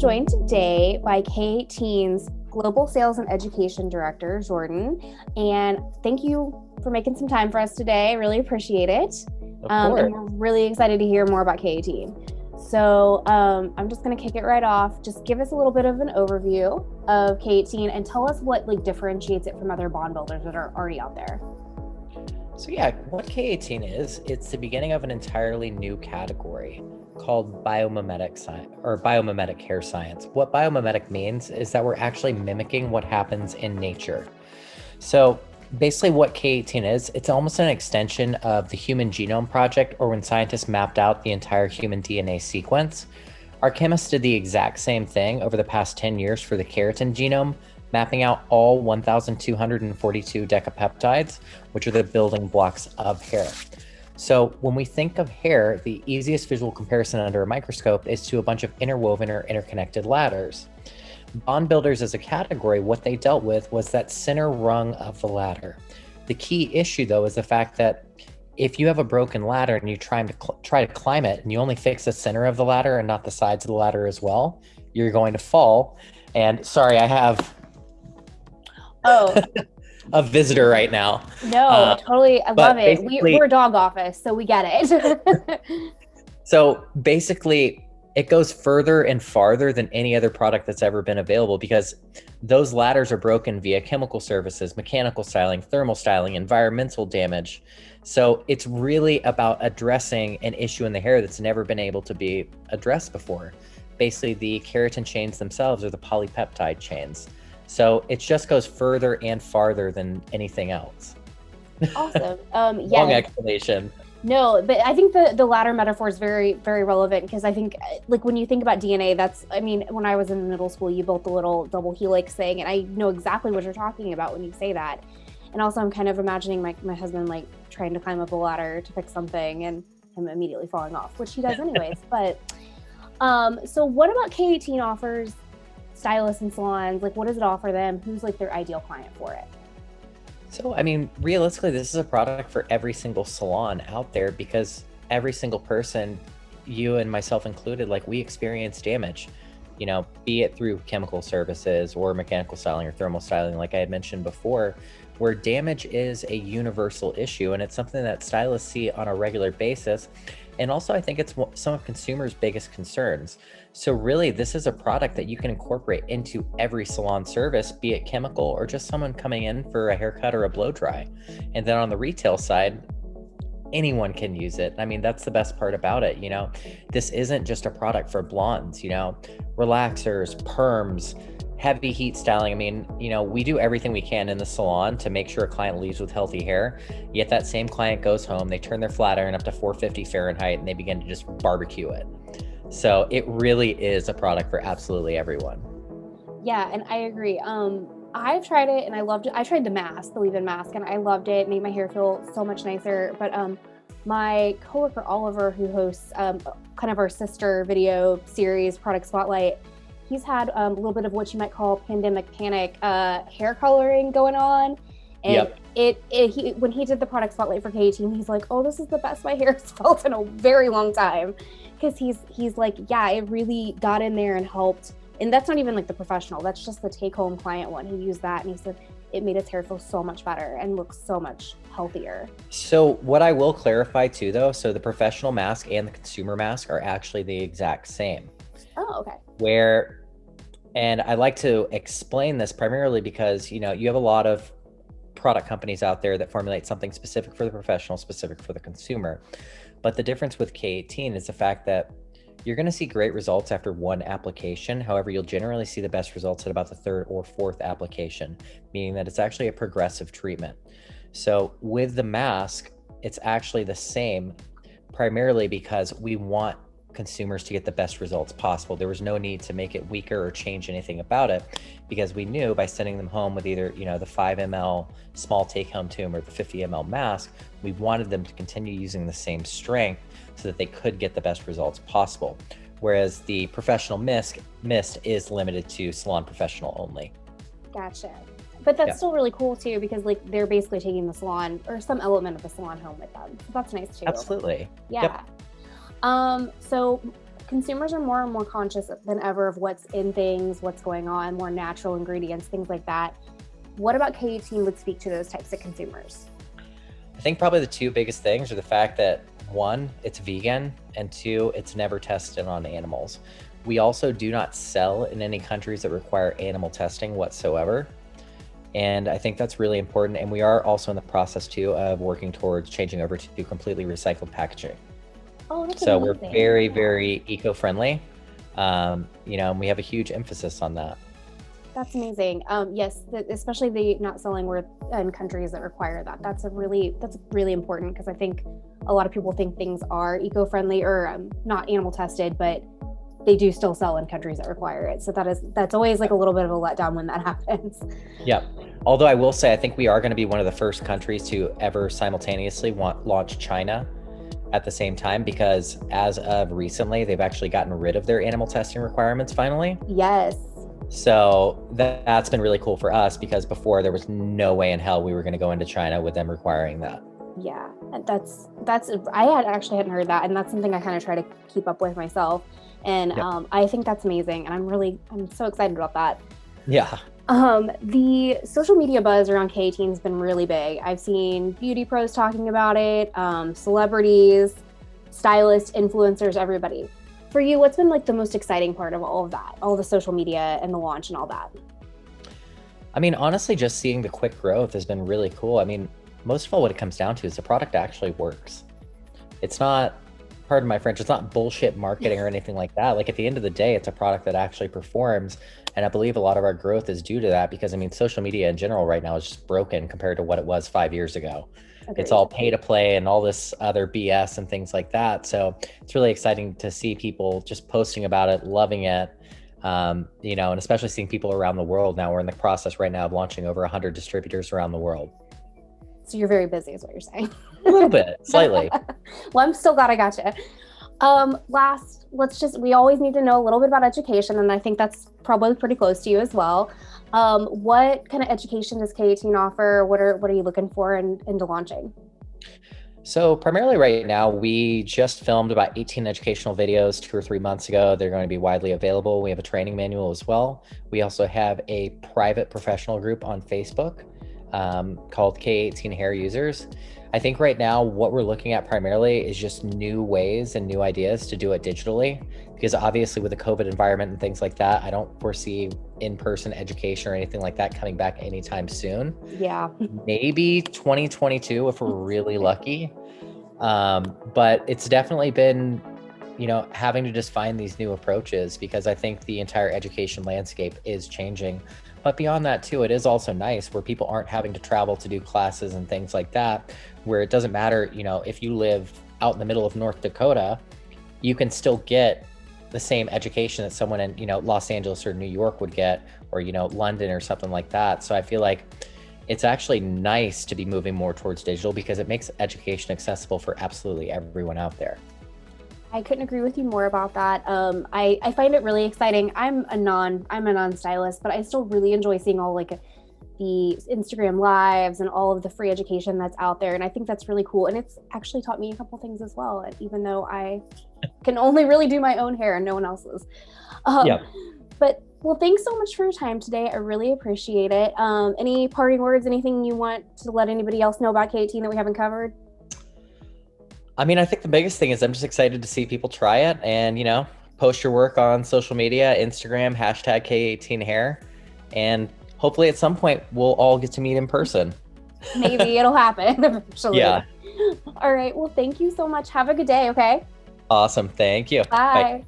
joined today by K18's Global Sales and Education Director, Jordan. And thank you for making some time for us today. I really appreciate it. Of course. And we're really excited to hear more about K18. So I'm just going to kick it right off. Just give us a little bit of an overview of K18 and tell us what differentiates it from other bond builders that are already out there. So yeah, what K18 is, it's the beginning of an entirely new category called biomimetic science or biomimetic hair science. What biomimetic means is that we're actually mimicking what happens in nature. So basically what K18 is, it's almost an extension of the Human Genome Project, or when scientists mapped out the entire human DNA sequence. Our chemists did the exact same thing over the past 10 years for the keratin genome, mapping out all 1,242 decapeptides, which are the building blocks of hair. So when we think of hair, the easiest visual comparison under a microscope is to a bunch of interwoven or interconnected ladders. Bond builders as a category, what they dealt with was that center rung of the ladder. The key issue though is the fact that if you have a broken ladder and you try to climb it and you only fix the center of the ladder and not the sides of the ladder as well, you're going to fall. And sorry, I have a visitor right now. No, totally. I love it. We're a dog office, so we get it. So basically, it goes further and farther than any other product that's ever been available, because those ladders are broken via chemical services, mechanical styling, thermal styling, environmental damage. So it's really about addressing an issue in the hair that's never been able to be addressed before. Basically, the keratin chains themselves are the polypeptide chains. So it just goes further and farther than anything else. Awesome. Yeah. Long explanation. No, but I think the latter metaphor is very, very relevant, because I think when you think about DNA, when I was in middle school, you built the little double helix thing, and I know exactly what you're talking about when you say that. And also I'm kind of imagining my husband trying to climb up a ladder to fix something and him immediately falling off, which he does anyways. But so what about K18 offers stylists and salons? What does it offer them? Who's their ideal client for it? So, realistically, this is a product for every single salon out there, because every single person, you and myself included, we experience damage, be it through chemical services or mechanical styling or thermal styling, like I had mentioned before, where damage is a universal issue. And it's something that stylists see on a regular basis. And also, I think it's some of consumers' biggest concerns. So really, this is a product that you can incorporate into every salon service, be it chemical or just someone coming in for a haircut or a blow dry. And then on the retail side, anyone can use it. That's the best part about it. This isn't just a product for blondes, relaxers, perms, heavy heat styling. We do everything we can in the salon to make sure a client leaves with healthy hair. Yet that same client goes home, they turn their flat iron up to 450 Fahrenheit, and they begin to just barbecue it. So it really is a product for absolutely everyone. Yeah, and I agree. I've tried it and I loved it. I tried the mask, the leave-in mask, and I loved it. It made my hair feel so much nicer. But my coworker Oliver, who hosts kind of our sister video series, Product Spotlight, he's had a little bit of what you might call pandemic panic hair coloring going on. And yep. When he did the Product Spotlight for K18, he's like, oh, this is the best my hair has felt in a very long time. Because he's like, yeah, it really got in there and helped. And that's not even the professional, that's just the take-home client one. He used that and he said it made his hair feel so much better and look so much healthier. So what I will clarify too, though, so the professional mask and the consumer mask are actually the exact same. Oh, okay. And I like to explain this primarily because, you have a lot of product companies out there that formulate something specific for the professional, specific for the consumer. But the difference with K18 is the fact that you're going to see great results after one application. However, you'll generally see the best results at about the third or fourth application, meaning that it's actually a progressive treatment. So with the mask, it's actually the same, primarily because we want consumers to get the best results possible. There was no need to make it weaker or change anything about it, because we knew by sending them home with either the 5 ml small take-home tube or the 50 ml mask, we wanted them to continue using the same strength so that they could get the best results possible. Whereas the professional mist is limited to salon professional only. Gotcha. But that's still really cool too, because they're basically taking the salon or some element of the salon home with them. So that's nice too. Absolutely. Yeah. Yep. So consumers are more and more conscious than ever of what's in things, what's going on, more natural ingredients, things like that. What about K18 would speak to those types of consumers? I think probably the two biggest things are the fact that one, it's vegan, and two, it's never tested on animals. We also do not sell in any countries that require animal testing whatsoever. And I think that's really important. And we are also in the process too of working towards changing over to completely recycled packaging. Oh, that's So amazing. we're very, very eco-friendly. And we have a huge emphasis on that. That's amazing. Yes, especially the not selling in countries that require that. That's really important, because I think a lot of people think things are eco-friendly or not animal tested, but they do still sell in countries that require it. So that's always like a little bit of a letdown when that happens. Yeah. Although I will say, I think we are going to be one of the first countries to ever simultaneously launch China at the same time, because as of recently, they've actually gotten rid of their animal testing requirements finally. Yes. So that's been really cool for us, because before there was no way in hell we were going to go into China with them requiring that. Yeah, that's I hadn't heard that, and that's something I kind of try to keep up with myself. And Yep. I think that's amazing, and I'm so excited about that. Yeah. The social media buzz around K18 has been really big. I've seen beauty pros talking about it, celebrities, stylists, influencers, everybody. For you, what's been like the most exciting part of all of that, all the social media and the launch and all that? I mean, honestly, just seeing the quick growth has been really cool. I mean, most of all, what it comes down to is the product actually works. It's not, pardon my French, it's not bullshit marketing or anything like that. Like, at the end of the day, it's a product that actually performs. And I believe a lot of our growth is due to that, because I mean, social media in general right now is just broken compared to what it was 5 years ago. Agreed. It's all pay to play and all this other BS and things like that. So it's really exciting to see people just posting about it, loving it. And especially seeing people around the world now. We're in the process right now of launching over 100 distributors around the world. So you're very busy, is what you're saying. A little bit, slightly. Well, I'm still glad I got you. We always need to know a little bit about education, and I think that's probably pretty close to you as well. What kind of education does K18 offer? What are you looking for into launching? So primarily right now, we just filmed about 18 educational videos 2 or 3 months ago. They're going to be widely available. We have a training manual as well. We also have a private professional group on Facebook called K18 Hair Users. I think right now what we're looking at primarily is just new ways and new ideas to do it digitally, because obviously with the COVID environment and things like that, I don't foresee in-person education or anything like that coming back anytime soon. Yeah. Maybe 2022 if we're really lucky. But it's definitely been, having to just find these new approaches, because I think the entire education landscape is changing. But beyond that too, it is also nice where people aren't having to travel to do classes and things like that, where it doesn't matter, if you live out in the middle of North Dakota, you can still get the same education that someone in, Los Angeles or New York would get, or, London or something like that. So I feel like it's actually nice to be moving more towards digital, because it makes education accessible for absolutely everyone out there. I couldn't agree with you more about that. I find it really exciting. I'm a non-stylist, but I still really enjoy seeing all like the Instagram lives and all of the free education that's out there. And I think that's really cool. And it's actually taught me a couple things as well, even though I can only really do my own hair and no one else's. Yeah. But well, thanks so much for your time today. I really appreciate it. Any parting words, anything you want to let anybody else know about K18 that we haven't covered? I mean, I think the biggest thing is I'm just excited to see people try it and, post your work on social media, Instagram, hashtag K18 hair. And hopefully at some point we'll all get to meet in person. Maybe it'll happen eventually. Yeah. All right. Well, thank you so much. Have a good day. Okay. Awesome. Thank you. Bye.